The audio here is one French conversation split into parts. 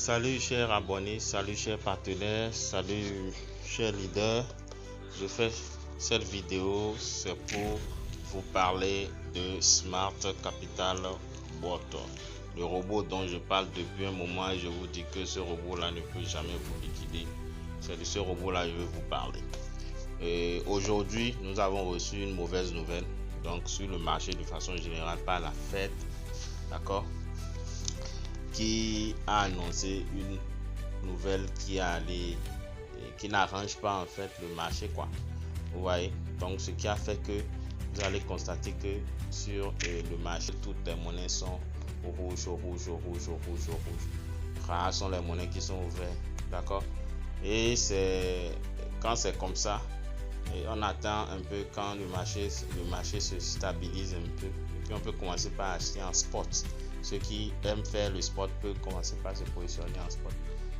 Salut chers abonnés, salut chers partenaires, salut chers leaders. Je fais cette vidéo, c'est pour vous parler de Smart Capital Bot, le robot dont je parle depuis un moment et je vous dis que ce robot là ne peut jamais vous liquider. C'est de ce robot là que je vais vous parler. Aujourd'hui, nous avons reçu une mauvaise nouvelle, donc sur le marché de façon générale par la Fed, d'accord, qui a annoncé une nouvelle qui n'arrange pas en fait le marché, quoi. Vous voyez, donc ce qui a fait que vous allez constater que sur le marché, toutes les monnaies sont rouges. Rares sont les monnaies qui sont ouvertes, d'accord. Et quand c'est comme ça, et on attend un peu quand le marché se stabilise un peu, et puis on peut commencer par acheter en spot. Ceux qui aiment faire le spot peuvent commencer par se positionner en spot,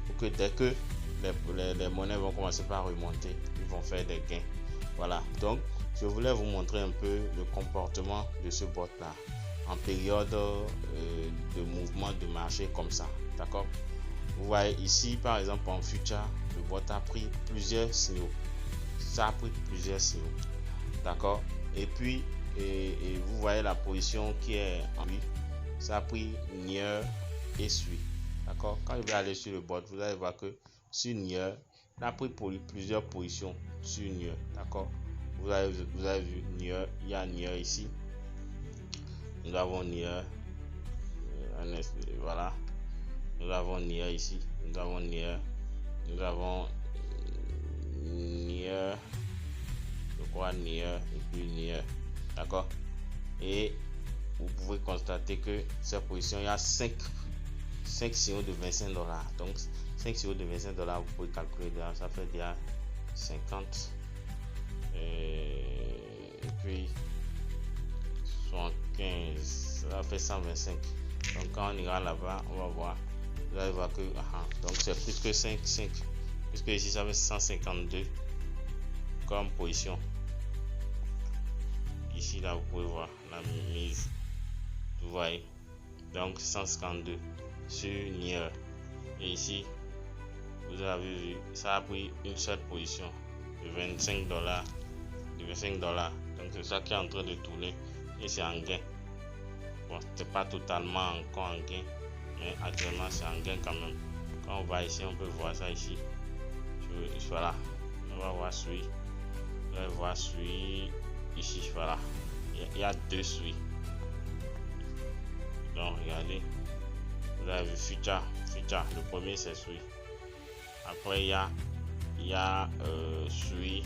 pour que dès que les monnaies vont commencer par remonter, ils vont faire des gains. Voilà, donc je voulais vous montrer un peu le comportement de ce bot là en période de mouvement de marché comme ça, d'accord. Vous voyez ici par exemple en future, le bot a pris plusieurs signaux. Ça a pris plusieurs signaux, d'accord. Et puis vous voyez la position qui est en lui. Ça a pris Near et Suit, d'accord. Quand je vais aller sur le bot, vous allez voir que sur Near, il a pris plusieurs positions sur Near, d'accord. Vous avez vu Near, il y a Near ici. Nous avons Near, voilà. Nous avons Near ici. Nous avons Near. Nous avons Near, je crois Near et puis Near, d'accord. Et vous pouvez constater que cette position, il y a 5 signaux de $25. Donc 5 signaux de $25, vous pouvez calculer déjà, ça fait déjà 50 et puis 75, ça fait 125. Donc quand on ira là-bas, on va voir, vous allez voir que donc c'est plus que 5 puisque ici ça fait 152 comme position. Ici là, vous pouvez voir la mise, vous voyez, donc 152 sur Near. Et ici vous avez vu, ça a pris une seule position de $25, donc c'est ça qui est en train de tourner et c'est en gain. Bon, c'est pas totalement encore en gain, mais actuellement c'est en gain quand même. Quand on va ici, on peut voir ça ici. Voilà, on va voir Suit, on va voir Suit ici, voilà. Il y a 2 Suit. Donc regardez, vous avez vu Future, le premier c'est Suit. Après il y a Suit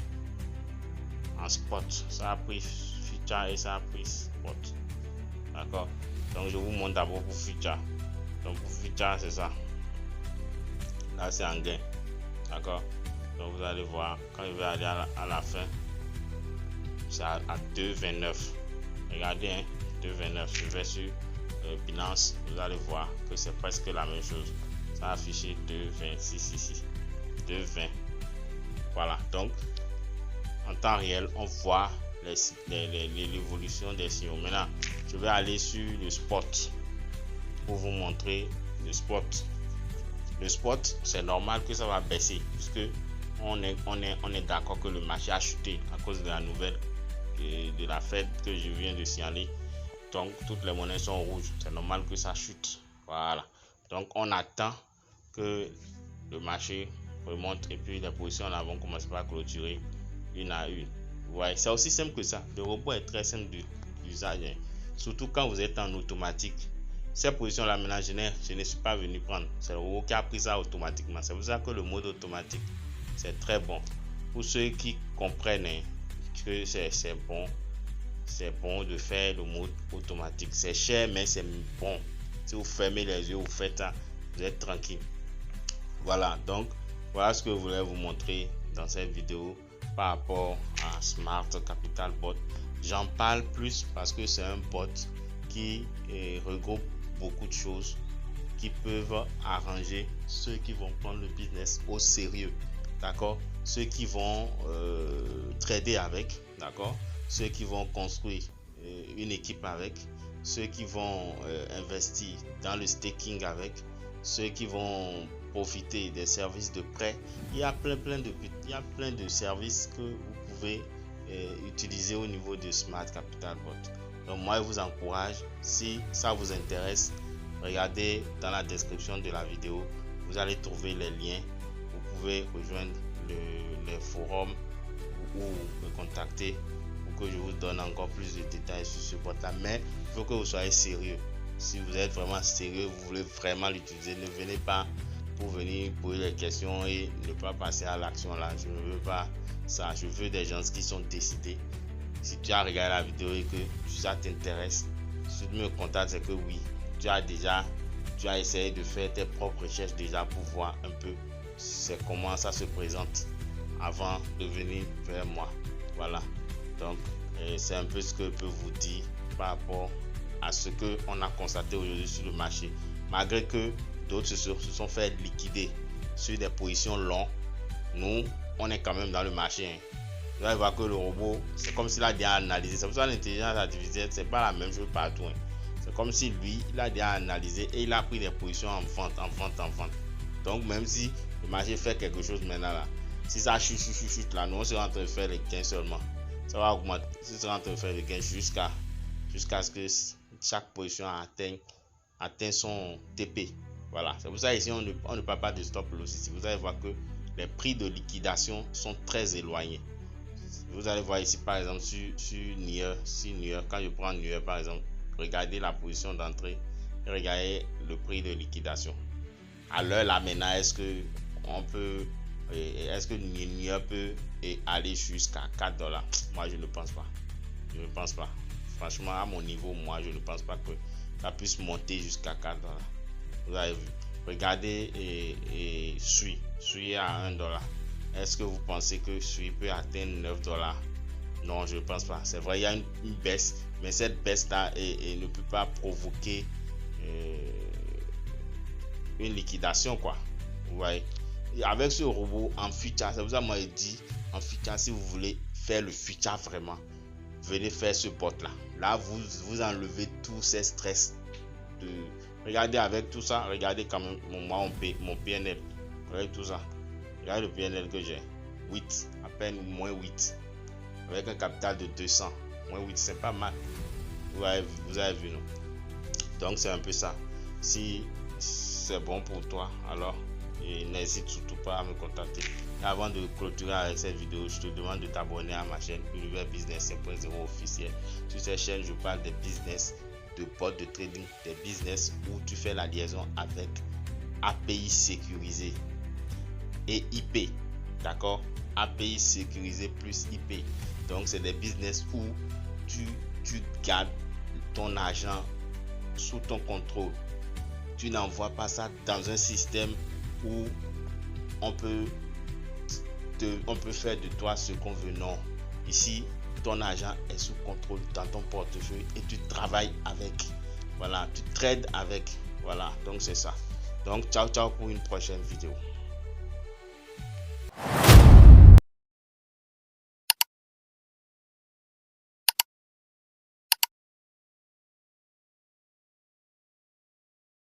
en spot. Ça a pris Future et ça a pris spot, d'accord. Donc je vous montre d'abord pour Future. Donc pour Future c'est ça. Là c'est en gain, d'accord. Donc vous allez voir, quand je vais aller à la fin, c'est à 2,29. Regardez, 2,29. Je vais sur Binance, vous allez voir que c'est presque la même chose. Ça a affiché 2,26 ici, 2,20. Voilà, donc en temps réel, on voit l'évolution des signaux. Maintenant, je vais aller sur le spot pour vous montrer le spot. Le spot, c'est normal que ça va baisser puisque on est d'accord que le marché a chuté à cause de la nouvelle de la Fed que je viens de signaler. Donc toutes les monnaies sont rouges, c'est normal que ça chute. Voilà, donc on attend que le marché remonte et puis les positions là vont commencer par clôturer une à une. Vous voyez, c'est aussi simple que ça. Le robot est très simple d'usage, surtout quand vous êtes en automatique. Ces positions là maintenant, je ne suis pas venu prendre, c'est le robot qui a pris ça automatiquement. C'est pour ça que le mode automatique c'est très bon pour ceux qui comprennent que c'est bon de faire le mode automatique. C'est cher mais c'est bon. Si vous fermez les yeux, vous faites ça, vous êtes tranquille. Voilà, donc voilà ce que je voulais vous montrer dans cette vidéo par rapport à Smart Capital Bot. J'en parle plus parce que c'est un bot qui regroupe beaucoup de choses qui peuvent arranger ceux qui vont prendre le business au sérieux, d'accord, ceux qui vont trader avec, d'accord, ceux qui vont construire une équipe avec, ceux qui vont investir dans le staking avec, ceux qui vont profiter des services de prêt. Il y a plein de services que vous pouvez utiliser au niveau de Smart Capital Bot. Donc moi je vous encourage, si ça vous intéresse, regardez dans la description de la vidéo, vous allez trouver les liens. Vous pouvez rejoindre les forums ou me contacter pour que je vous donne encore plus de détails sur ce bot là. Mais il faut que vous soyez sérieux. Si vous êtes vraiment sérieux, vous voulez vraiment l'utiliser, ne venez pas pour venir poser des questions et ne pas passer à l'action là. Je ne veux pas ça. Je veux des gens qui sont décidés. Si tu as regardé la vidéo et que ça t'intéresse, si tu me contactes, c'est que oui, tu as essayé de faire tes propres recherches déjà pour voir un peu c'est comment ça se présente avant de venir vers moi. Voilà, donc c'est un peu ce que je peux vous dire par rapport à ce que on a constaté aujourd'hui sur le marché. Malgré que d'autres se sont fait liquider sur des positions longues, nous on est quand même dans le marché. Vous allez voir que le robot, c'est comme s'il a déjà analysé. C'est pour ça que l'intelligence artificielle, c'est pas la même chose partout. C'est comme si lui, il a déjà analysé et il a pris des positions en vente. Donc même si le marché fait quelque chose maintenant là, si ça chute là, nous on sera en train de faire les gains seulement. Ça va augmenter, on sera en train de faire les gains jusqu'à ce que chaque position atteint son TP. Voilà, c'est pour ça ici on ne parle pas de stop loss ici. Vous allez voir que les prix de liquidation sont très éloignés. Vous allez voir ici par exemple sur Nier, quand je prends Nier par exemple, regardez la position d'entrée et regardez le prix de liquidation. À l'heure là maintenant, est-ce que Nier peut aller jusqu'à $4? Moi je ne pense pas. Franchement, à mon niveau, moi je ne pense pas que ça puisse monter jusqu'à $4. Vous avez vu, regardez Sui à $1. Est-ce que vous pensez que Sui peut atteindre $9? Non, je ne pense pas. C'est vrai, il y a une baisse, mais cette baisse là ne peut pas provoquer une liquidation, quoi. Vous voyez, et avec ce robot en future, c'est pour ça que moi je dis en future, si vous voulez faire le future vraiment, venez faire ce bot là. Là vous enlevez tous ces stress regardez avec tout ça, regardez quand même mon PNL. Regardez tout ça. Regardez le PNL que j'ai. 8, à peine moins 8. Avec un capital de 200. Moins 8, c'est pas mal. Vous avez vu, non? Donc c'est un peu ça. Si c'est bon pour toi, alors n'hésite surtout pas à me contacter. Et avant de clôturer avec cette vidéo, je te demande de t'abonner à ma chaîne Univers Business 5.0 officiel. Sur cette chaîne, je parle des business, de bots de trading, des business où tu fais la liaison avec API sécurisé et IP. D'accord? API sécurisé plus IP. Donc c'est des business où tu gardes ton argent sous ton contrôle. Tu n'envoies pas ça dans un système où on peut faire de toi ce qu'on veut. Non. Ici, ton argent est sous contrôle dans ton portefeuille et tu travailles avec. Voilà, tu trades avec. Voilà, donc c'est ça. Donc ciao pour une prochaine vidéo.